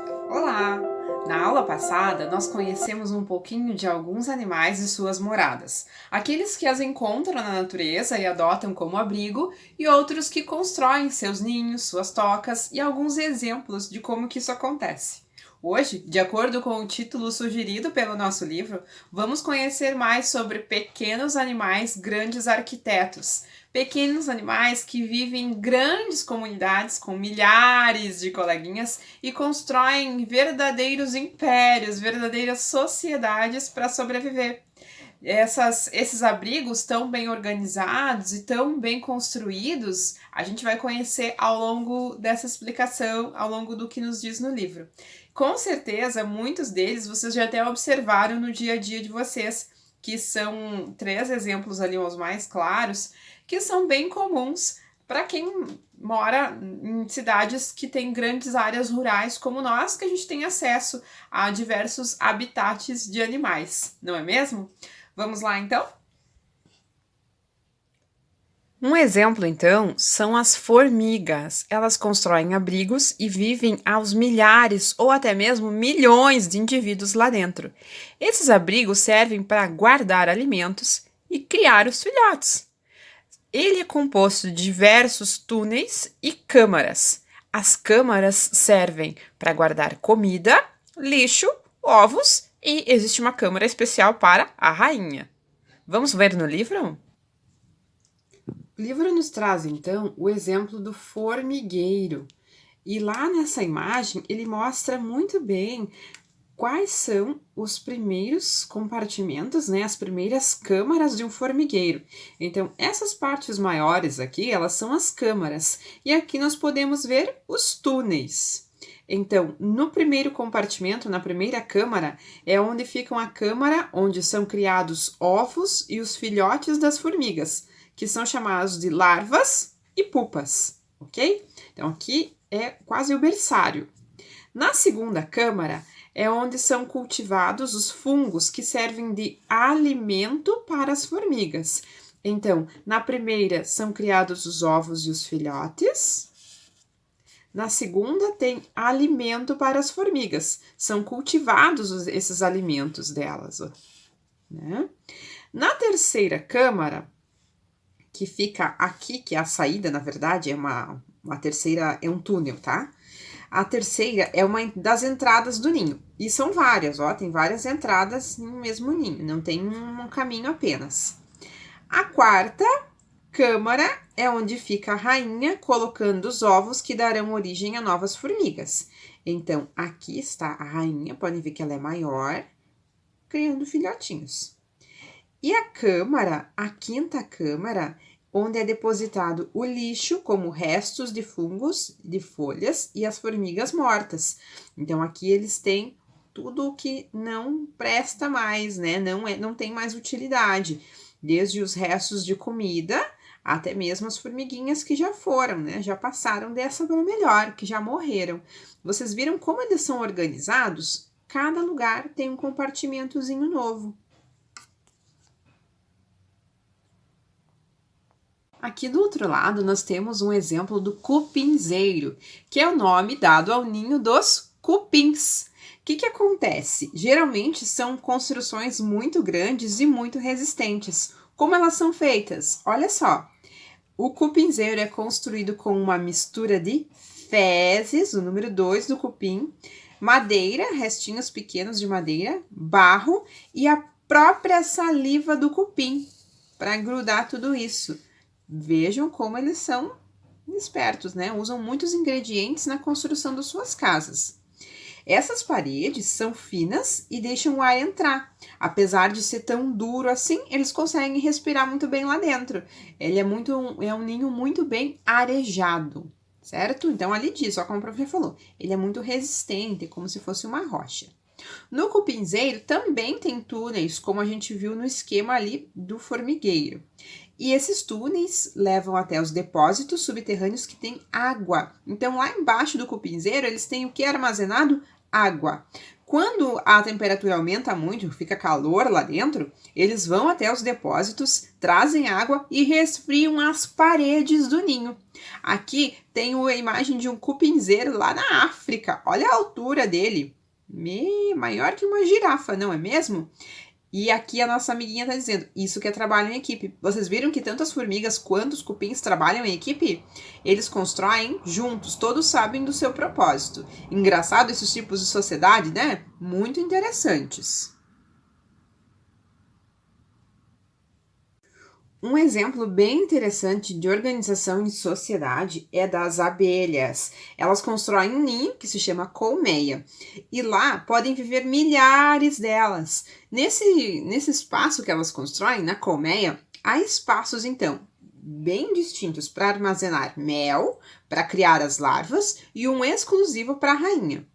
Olá! Na aula passada, nós conhecemos um pouquinho de alguns animais e suas moradas. Aqueles que as encontram na natureza e adotam como abrigo, e outros que constroem seus ninhos, suas tocas e alguns exemplos de como que isso acontece. Hoje, de acordo com o título sugerido pelo nosso livro, vamos conhecer mais sobre pequenos animais grandes arquitetos. Pequenos animais que vivem em grandes comunidades com milhares de coleguinhas e constroem verdadeiros impérios, verdadeiras sociedades para sobreviver. Esses abrigos tão bem organizados e tão bem construídos, a gente vai conhecer ao longo dessa explicação, ao longo do que nos diz no livro. Com certeza, muitos deles vocês já até observaram no dia a dia de vocês, que são 3 exemplos ali, os mais claros, que são bem comuns para quem mora em cidades que têm grandes áreas rurais como nós, que a gente tem acesso a diversos habitats de animais, não é mesmo? Vamos lá, então? Um exemplo, então, são as formigas. Elas constroem abrigos e vivem aos milhares ou até mesmo milhões de indivíduos lá dentro. Esses abrigos servem para guardar alimentos e criar os filhotes. Ele é composto de diversos túneis e câmaras. As câmaras servem para guardar comida, lixo, ovos e existe uma câmara especial para a rainha. Vamos ver no livro? O livro nos traz, então, o exemplo do formigueiro. E lá nessa imagem, ele mostra muito bem quais são os primeiros compartimentos, né, as primeiras câmaras de um formigueiro. Então, essas partes maiores aqui, elas são as câmaras. E aqui nós podemos ver os túneis. Então, no primeiro compartimento, na primeira câmara, é onde fica a câmara onde são criados ovos e os filhotes das formigas, que são chamados de larvas e pupas, ok? Então, aqui é quase o berçário. Na segunda câmara, é onde são cultivados os fungos que servem de alimento para as formigas. Então, na primeira são criados os ovos e os filhotes. Na segunda, tem alimento para as formigas. São cultivados esses alimentos delas. Né? Na terceira câmara, que fica aqui, que é a saída, na verdade, a terceira é um túnel, tá? A terceira é uma das entradas do ninho. E são várias, ó, tem várias entradas no mesmo ninho, não tem um caminho apenas. A quarta câmara é onde fica a rainha colocando os ovos que darão origem a novas formigas. Então, aqui está a rainha, podem ver que ela é maior, criando filhotinhos. E a câmara, a quinta câmara, onde é depositado o lixo, como restos de fungos, de folhas e as formigas mortas. Então, aqui eles têm tudo o que não presta mais, né? Não tem mais utilidade. Desde os restos de comida, até mesmo as formiguinhas que já foram, né? Já passaram dessa para melhor, que já morreram. Vocês viram como eles são organizados? Cada lugar tem um compartimentozinho novo. Aqui do outro lado, nós temos um exemplo do cupinzeiro, que é o nome dado ao ninho dos cupins. O que acontece? Geralmente são construções muito grandes e muito resistentes. Como elas são feitas? Olha só, o cupinzeiro é construído com uma mistura de fezes, o número 2 do cupim, madeira, restinhos pequenos de madeira, barro e a própria saliva do cupim, para grudar tudo isso. Vejam como eles são espertos, né? Usam muitos ingredientes na construção das suas casas. Essas paredes são finas e deixam o ar entrar. Apesar de ser tão duro assim, eles conseguem respirar muito bem lá dentro. Ele é um ninho muito bem arejado, certo? Então, ali diz, ó, como o professor falou, ele é muito resistente, como se fosse uma rocha. No cupinzeiro também tem túneis, como a gente viu no esquema ali do formigueiro. E esses túneis levam até os depósitos subterrâneos que têm água. Então, lá embaixo do cupinzeiro, eles têm o que armazenado? Água. Quando a temperatura aumenta muito, fica calor lá dentro, eles vão até os depósitos, trazem água e resfriam as paredes do ninho. Aqui tem a imagem de um cupinzeiro lá na África. Olha a altura dele. Maior que uma girafa, não é mesmo? E aqui a nossa amiguinha está dizendo, isso que é trabalho em equipe. Vocês viram que tanto as formigas quanto os cupins trabalham em equipe? Eles constroem juntos, todos sabem do seu propósito. Engraçado esses tipos de sociedade, né? Muito interessantes. Um exemplo bem interessante de organização em sociedade é das abelhas. Elas constroem um ninho que se chama colmeia e lá podem viver milhares delas. Nesse espaço que elas constroem, na colmeia, há espaços então bem distintos para armazenar mel, para criar as larvas e um exclusivo para a rainha.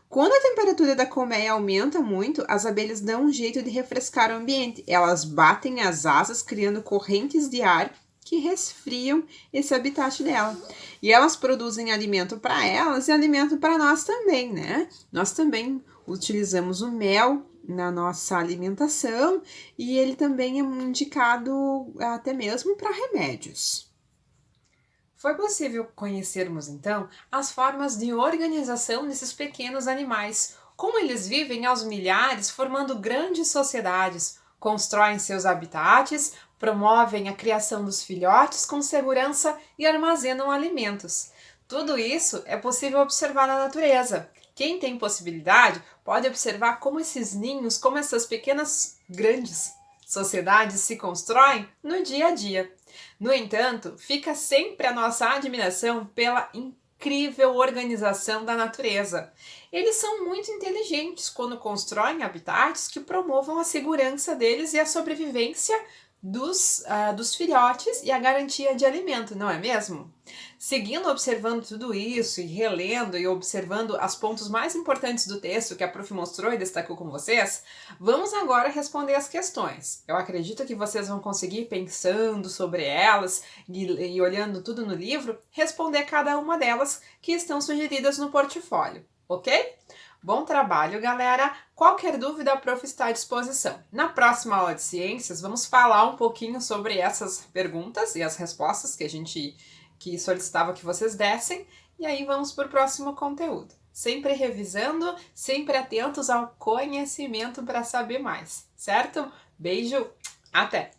Quando a temperatura da colmeia aumenta muito, as abelhas dão um jeito de refrescar o ambiente. Elas batem as asas, criando correntes de ar que resfriam esse habitat dela. E elas produzem alimento para elas e alimento para nós também, né? Nós também utilizamos o mel na nossa alimentação e ele também é indicado até mesmo para remédios. Foi possível conhecermos, então, as formas de organização desses pequenos animais, como eles vivem aos milhares, formando grandes sociedades, constroem seus habitats, promovem a criação dos filhotes com segurança e armazenam alimentos. Tudo isso é possível observar na natureza. Quem tem possibilidade pode observar como esses ninhos, como essas pequenas, grandes sociedades se constroem no dia a dia. No entanto, fica sempre a nossa admiração pela incrível organização da natureza. Eles são muito inteligentes quando constroem habitats que promovam a segurança deles e a sobrevivência dos filhotes e a garantia de alimento, não é mesmo? Seguindo observando tudo isso e relendo e observando os pontos mais importantes do texto que a prof mostrou e destacou com vocês, vamos agora responder as questões. Eu acredito que vocês vão conseguir, pensando sobre elas e olhando tudo no livro, responder cada uma delas que estão sugeridas no portfólio, ok? Bom trabalho, galera! Qualquer dúvida, a prof está à disposição. Na próxima aula de ciências, vamos falar um pouquinho sobre essas perguntas e as respostas que solicitava que vocês dessem, e aí vamos para o próximo conteúdo. Sempre revisando, sempre atentos ao conhecimento para saber mais, certo? Beijo, até!